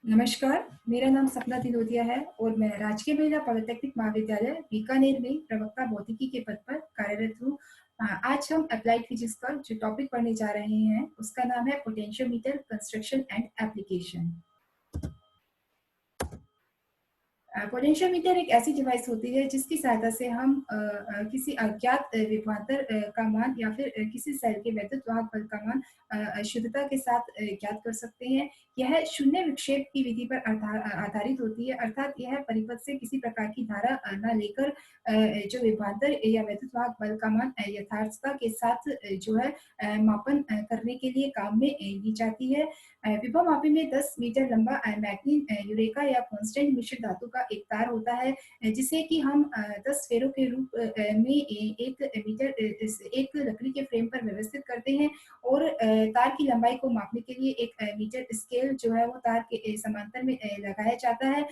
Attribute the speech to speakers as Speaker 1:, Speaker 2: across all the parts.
Speaker 1: नमस्कार, मेरा नाम सपना दिनोदिया है और मैं राजकीय महिला पॉलिटेक्निक महाविद्यालय बीकानेर में प्रवक्ता भौतिकी के पद पर कार्यरत हूँ। आज हम अप्लाइड फिजिक्स पर जो टॉपिक पढ़ने जा रहे हैं, उसका नाम है potentiometer construction and application. Potentiometer एक ऐसी डिवाइस होती है जिसकी सहायता से हम किसी अज्ञात विभवांतर का मान या फिर किसी सेल के वैद्युत वाहक बल का मान शुद्धता के साथ ज्ञात कर सकते हैं। यह शून्य विक्षेप की विधि पर आधारित होती है, अर्थात यह परिपथ से किसी प्रकार की धारा न लेकर जो विभवांतर या वैद्युत वाहक बल का मान यथार्थता के साथ जो है मापन करने के लिए काम में ली जाती है। विभव मापी में 10 मीटर लंबा मैग्नीन यूरेका या कांस्टेंट मिश्र धातु का एक तार होता है, जिसे कि हम 10 फेरों के रूप में एक मीटर एक लकड़ी के फ्रेम पर व्यवस्थित करते हैं और तार की लंबाई को मापने के लिए एक मीटर स्केल जो है वो तार के समांतर में लगाया जाता है।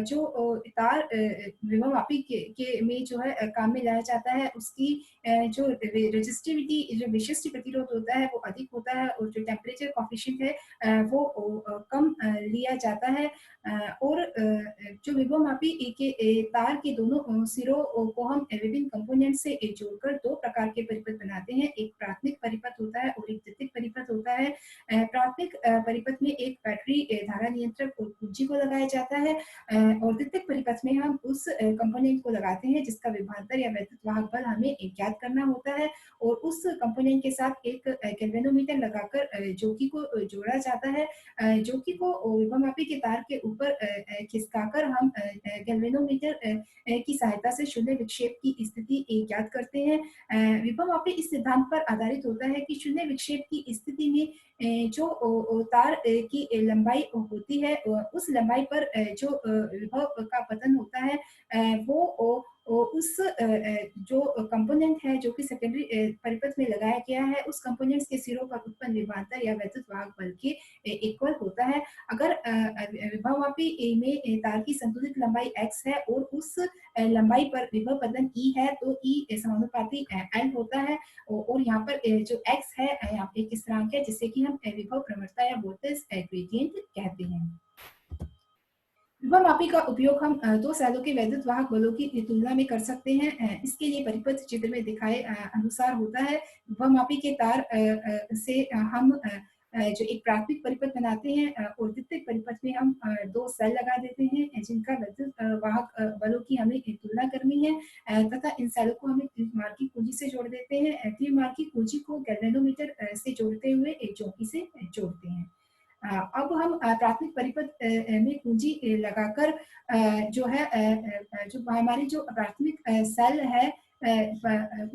Speaker 1: जो तार विभव मापी के में जो है काम में लाया जाता है, उसकी जो रेजिस्टिविटी जो विशिष्ट प्रतिरोध होता है वो अधिक होता है और जो टेम्परेचर कॉफिशिएंट है वो कम लिया जाता है। और जो विभव मापी के तार के दोनों सिरों को हम विभिन्न कंपोनेंट से जोड़कर दो प्रकार के परिपथ बनाते हैं। एक प्राथमिक परिपथ होता है और एक द्वितीयक परिपथ होता है। प्राथमिक परिपथ में एक बैटरी धारा नियंत्रक और कुंजी को लगाया जाता है और द्वितीयक परिपथ में हम उस कंपोनेंट को लगाते हैं जिसका विभवांतर या वैद्युत वाहक बल हमें ज्ञात करना होता है और उस कंपोनेंट के साथ एक गैल्वेनोमीटर लगाकर जोकी को जोड़ा जाता है। जोकी को विभवमापी के तार के ऊपर खिसकाकर हम गैल्वेनोमीटर की सहायता से शून्य विक्षेप की स्थिति ज्ञात करते हैं। विभवमापी इस सिद्धांत पर आधारित होता है कि शून्य विक्षेप की स्थिति में जो तार की लंबाई होती है उस लंबाई पर जो विभव का पतन होता है वो उस जो कंपोनेंट है जो कि सेकेंडरी परिपथ में लगाया गया है उस कंपोनेंट्स के सिरों पर उत्पन्न विभवांतर या वैद्युत वाहक बल के इक्वल होता है। अगर विभवमापी में तार की संतुलित लंबाई x है और उस लंबाई पर विभव पतन E है तो E समानुपाती L होता है और यहाँ पर जो x है यहाँ पे एक स्थिरांक है जिसे कि हम विभव प्रवणता या वोल्टेज ग्रेडियंट कहते हैं। विभव मापी का उपयोग हम दो सेलों के वैद्युत वाहक बलों की तुलना में कर सकते हैं। इसके लिए परिपथ चित्र में दिखाए अनुसार होता है। विभव मापी के तार से हम जो एक प्राथमिक परिपथ बनाते हैं और द्वितीयक परिपथ में हम दो सेल लगा देते हैं जिनका वैद्युत वाहक बलों की हमें तुलना करनी है तथा इन सेलों को हमें त्रिमार्गी कुंजी से जोड़ देते हैं। त्रिमार्गी कुंजी को गैल्वेनोमीटर से जोड़ते हुए एक जोकी से जोड़ते हैं। अब हम प्राथमिक परिपथ में कुंजी लगाकर जो है जो हमारी जो प्राथमिक सेल है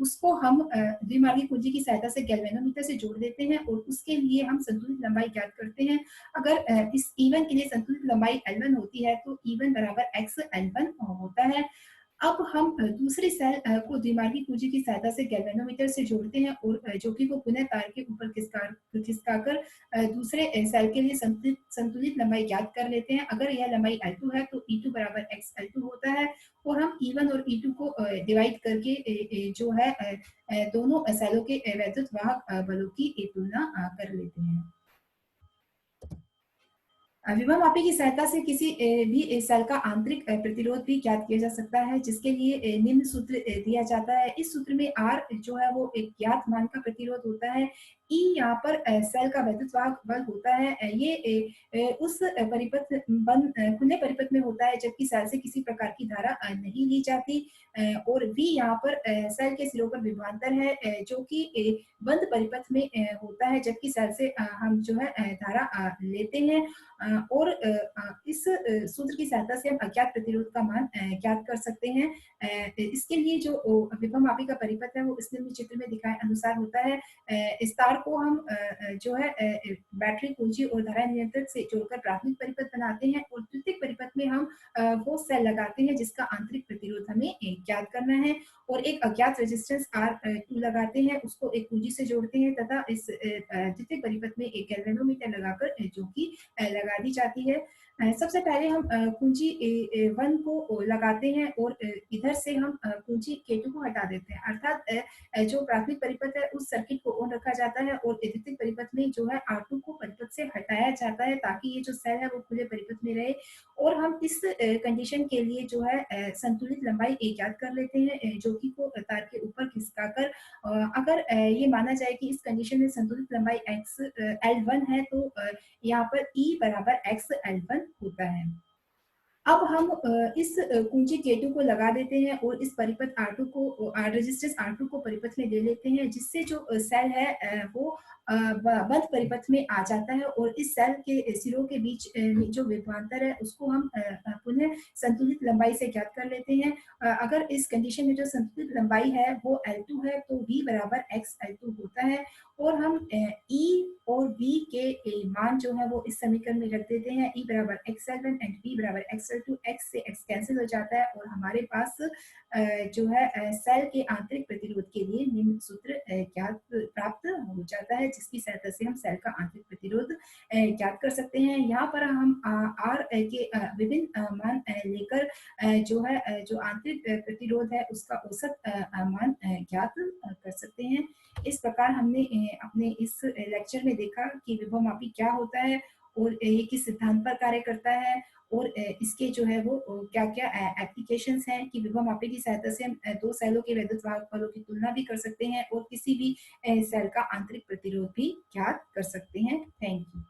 Speaker 1: उसको हम द्विमार्गी कुंजी की सहायता से गैल्वेनोमीटर से जोड़ देते हैं और उसके लिए हम संतुलित लंबाई ज्ञात करते हैं। अगर इस E1 के लिए संतुलित लंबाई L1 होती है तो E1 बराबर x L1 होता है। अब हम दूसरी सेल को द्विमार्गी कुंजी की सहायता से गैल्वेनोमीटर से जोड़ते हैं और जोकी को पुनः तार के ऊपर खिसकाकर दूसरे सेल के लिए संतुलित लंबाई ज्ञात कर लेते हैं। अगर यह लंबाई L2 है तो E2 बराबर x L2 होता है और हम E1 और E2 को डिवाइड करके जो है दोनों सेलों के वैद्युत वाहक बलों की तुलना कर लेते हैं। विभव मापी की सहायता से किसी भी सेल का आंतरिक प्रतिरोध भी ज्ञात किया जा सकता है जिसके लिए निम्न सूत्र दिया जाता है। इस सूत्र में R जो है वो एक ज्ञात मान का प्रतिरोध होता है। E यहाँ पर सेल का वैद्युत वाहक बल होता है। ये उस परिपथ खुले परिपथ में होता है जबकि सेल से किसी प्रकार की धारा नहीं ली जाती और V यहाँ पर सेल के सिरों पर विभवांतर है जो कि बंद परिपथ में होता है जबकि सेल से हम जो है धारा लेते हैं और इस सूत्र की सहायता से हम अज्ञात प्रतिरोध का मान ज्ञात कर सकते हैं। इसके लिए जो विभव मापी का परिपथ है वो इस निम्न चित्र में दिखाए अनुसार होता है। इस तार को हम जो है बैटरी कुंजी और धारा नियंत्रक से जोड़कर प्राथमिक परिपथ बनाते हैं और द्वितीयक परिपथ में हम वो सेल लगाते हैं जिसका आंतरिक प्रतिरोध हमें ज्ञात करना है और एक अज्ञात रेजिस्टेंस R2 लगाते हैं, उसको एक कुंजी से जोड़ते हैं तथा इस द्वितीयक परिपथ में एक गैल्वेनोमीटर लगाकर जो कि लगा दी जाती है। सबसे पहले हम कुंजी 1 को लगाते हैं और इधर से हम कुंजी K2 को हटा देते हैं। अर्थात जो प्राथमिक परिपथ है उस सर्किट को ऑन रखा जाता है और द्वितीयक परिपथ में जो है R2 को परिपथ से हटाया जाता है ताकि ये जो सेल है वो खुले परिपथ में रहे। और हम इस कंडीशन के लिए जो है संतुलित लंबाई ज्ञात कर लेते हैं, जो कि को तार के ऊपर खिसकाकर अगर ये माना जाए कि इस कंडीशन में संतुलित लंबाई x L1 है, तो यहाँ पर E बराबर x L1 होता है। अब हम इस कुंजी K2 को लगा देते हैं और इस परिपथ R2 को रेजिस्टेंस R2 को परिपथ में ले लेते हैं, जिससे जो सेल है वो बंद परिपथ में आ जाता है और इस सेल के सिरों के बीच में जो विभवांतर है उसको हम पुनः संतुलित लंबाई से ज्ञात कर लेते हैं। अगर इस कंडीशन में जो संतुलित लंबाई है वो L2 है, तो V बराबर x L2 होता है और हम E और V के मान जो है वो इस समीकरण में रख देते हैं। E बराबर XL1 एंड V बराबर XL2, x से x कैंसिल हो जाता है और हमारे पास जो है सेल के आंतरिक प्रतिरोध के लिए निम्न सूत्र ज्ञात प्राप्त हो जाता है, जिसकी सहायता से हम सेल का आंतरिक प्रतिरोध ज्ञात कर सकते हैं। यहाँ पर हम R के विभिन्न मान लेकर जो है जो आंतरिक प्रतिरोध है उसका औसत मान ज्ञात कर सकते हैं। इस प्रकार हमने अपने इस लेक्चर में देखा कि विभवमापी क्या होता है और ये किस सिद्धांत पर कार्य करता है और इसके जो है वो क्या-क्या एप्लीकेशंस हैं कि विभवमापी की सहायता से हम 2 सेलों के विद्युत वाहक फलों की तुलना भी कर सकते हैं और किसी भी सेल का आंतरिक प्रतिरोध भी ज्ञात कर सकते हैं। Thank you.